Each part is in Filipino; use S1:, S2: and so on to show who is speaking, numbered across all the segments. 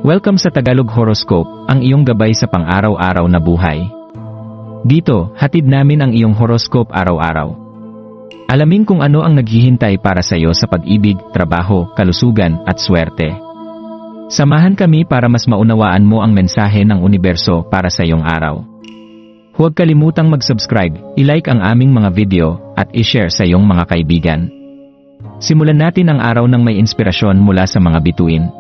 S1: Welcome sa Tagalog Horoscope, ang iyong gabay sa pang-araw-araw na buhay. Dito, hatid namin ang iyong horoscope araw-araw. Alamin kung ano ang naghihintay para sa iyo sa pag-ibig, trabaho, kalusugan, at swerte. Samahan kami para mas maunawaan mo ang mensahe ng universo para sa iyong araw. Huwag kalimutang mag-subscribe, i-like ang aming mga video, at i-share sa iyong mga kaibigan. Simulan natin ang araw ng may inspirasyon mula sa mga bituin.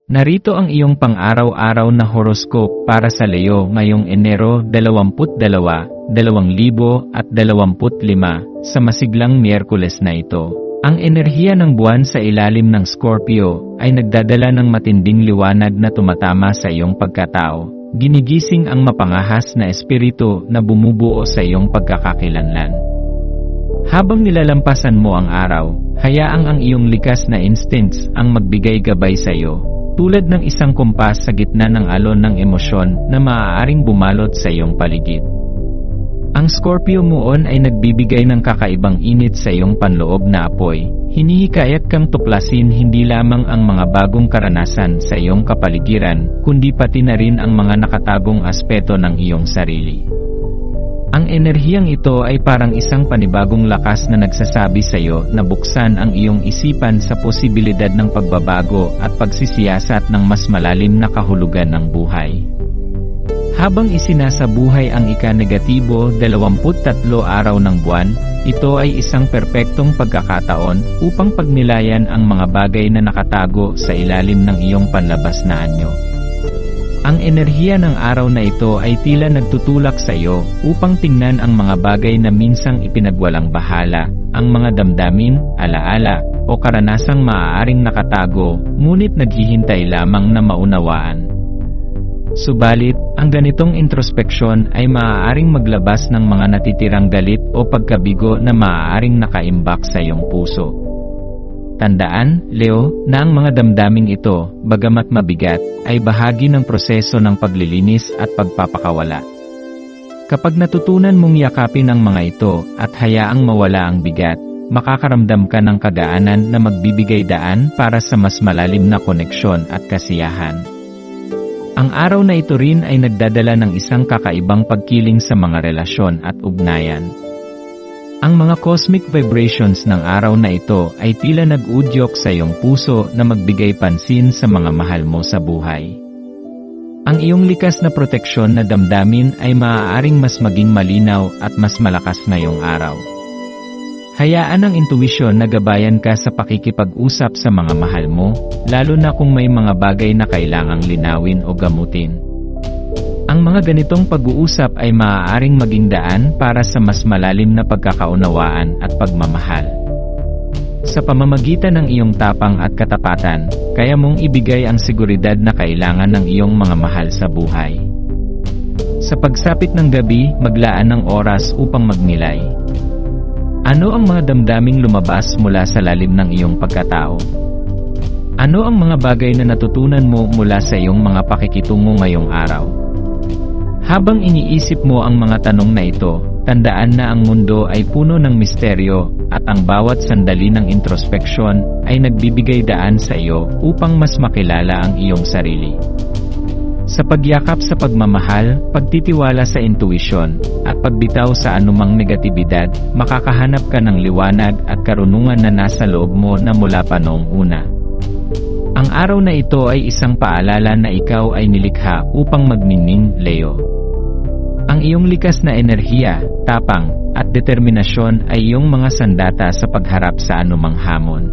S1: Narito ang iyong pang-araw-araw na horoscope para sa Leo ngayong Enero 22, 2025 sa masiglang Miyerkules na ito. Ang enerhiya ng buwan sa ilalim ng Scorpio ay nagdadala ng matinding liwanag na tumatama sa iyong pagkatao. Ginigising ang mapangahas na espiritu na bumubuo sa iyong pagkakakilanlan. Habang nilalampasan mo ang araw, hayaang ang iyong likas na instincts ang magbigay gabay sa iyo. Tulad ng isang kumpas sa gitna ng alon ng emosyon na maaaring bumalot sa iyong paligid. Ang Scorpio Moon ay nagbibigay ng kakaibang init sa iyong panloob na apoy. Hinihikayat kang tuklasin hindi lamang ang mga bagong karanasan sa iyong kapaligiran, kundi pati na rin ang mga nakatagong aspeto ng iyong sarili. Ang enerhiyang ito ay parang isang panibagong lakas na nagsasabi sa iyo na buksan ang iyong isipan sa posibilidad ng pagbabago at pagsisiyasat ng mas malalim na kahulugan ng buhay. Habang isinasabuhay ang ika-negatibo 23 araw ng buwan, ito ay isang perpektong pagkakataon upang pagnilayan ang mga bagay na nakatago sa ilalim ng iyong panlabas na anyo. Ang enerhiya ng araw na ito ay tila nagtutulak sa iyo upang tingnan ang mga bagay na minsang ipinagwalang bahala, ang mga damdamin, alaala, o karanasang maaaring nakatago, ngunit naghihintay lamang na maunawaan. Subalit, ang ganitong introspeksyon ay maaaring maglabas ng mga natitirang galit o pagkabigo na maaaring nakaimbak sa iyong puso. Tandaan, Leo, na ang mga damdaming ito, bagamat mabigat, ay bahagi ng proseso ng paglilinis at pagpapakawala. Kapag natutunan mong yakapin ang mga ito at hayaang mawala ang bigat, makakaramdam ka ng kagaanan na magbibigay daan para sa mas malalim na koneksyon at kasiyahan. Ang araw na ito rin ay nagdadala ng isang kakaibang pagkiling sa mga relasyon at ugnayan. Ang mga cosmic vibrations ng araw na ito ay tila nag-udyok sa iyong puso na magbigay pansin sa mga mahal mo sa buhay. Ang iyong likas na proteksyon na damdamin ay maaaring mas maging malinaw at mas malakas ngayong araw. Hayaan ang intuisyon na gabayan ka sa pakikipag-usap sa mga mahal mo, lalo na kung may mga bagay na kailangang linawin o gamutin. Ang mga ganitong pag-uusap ay maaaring maging daan para sa mas malalim na pagkakaunawaan at pagmamahal. Sa pamamagitan ng iyong tapang at katapatan, kaya mong ibigay ang seguridad na kailangan ng iyong mga mahal sa buhay. Sa pagsapit ng gabi, maglaan ng oras upang magnilay. Ano ang mga damdaming lumabas mula sa lalim ng iyong pagkatao? Ano ang mga bagay na natutunan mo mula sa iyong mga pakikitungo ngayong araw? Habang iniisip mo ang mga tanong na ito, tandaan na ang mundo ay puno ng misteryo at ang bawat sandali ng introspeksyon ay nagbibigay daan sa iyo upang mas makilala ang iyong sarili. Sa pagyakap sa pagmamahal, pagtitiwala sa intuisyon, at pagbitaw sa anumang negatibidad, makakahanap ka ng liwanag at karunungan na nasa loob mo na mula pa noong una. Ang araw na ito ay isang paalala na ikaw ay nilikha upang magniningning, Leo. Ang iyong likas na enerhiya, tapang, at determinasyon ay iyong mga sandata sa pagharap sa anumang hamon.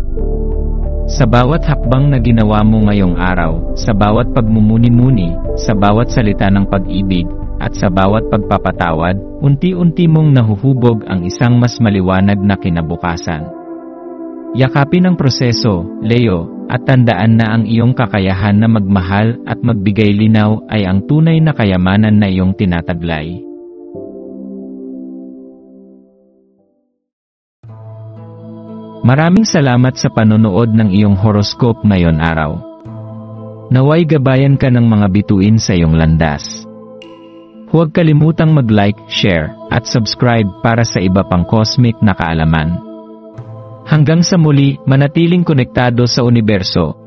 S1: Sa bawat hakbang na ginawa mo ngayong araw, sa bawat pagmumuni-muni, sa bawat salita ng pag-ibig, at sa bawat pagpapatawad, unti-unti mong nahuhubog ang isang mas maliwanag na kinabukasan. Yakapin ang proseso, Leo, at tandaan na ang iyong kakayahan na magmahal at magbigay linaw ay ang tunay na kayamanan na iyong tinataglay. Maraming salamat sa panonood ng iyong horoscope ngayon araw. Naway gabayan ka ng mga bituin sa iyong landas. Huwag kalimutang mag-like, share, at subscribe para sa iba pang cosmic na kaalaman. Hanggang sa muli, manatiling konektado sa universo.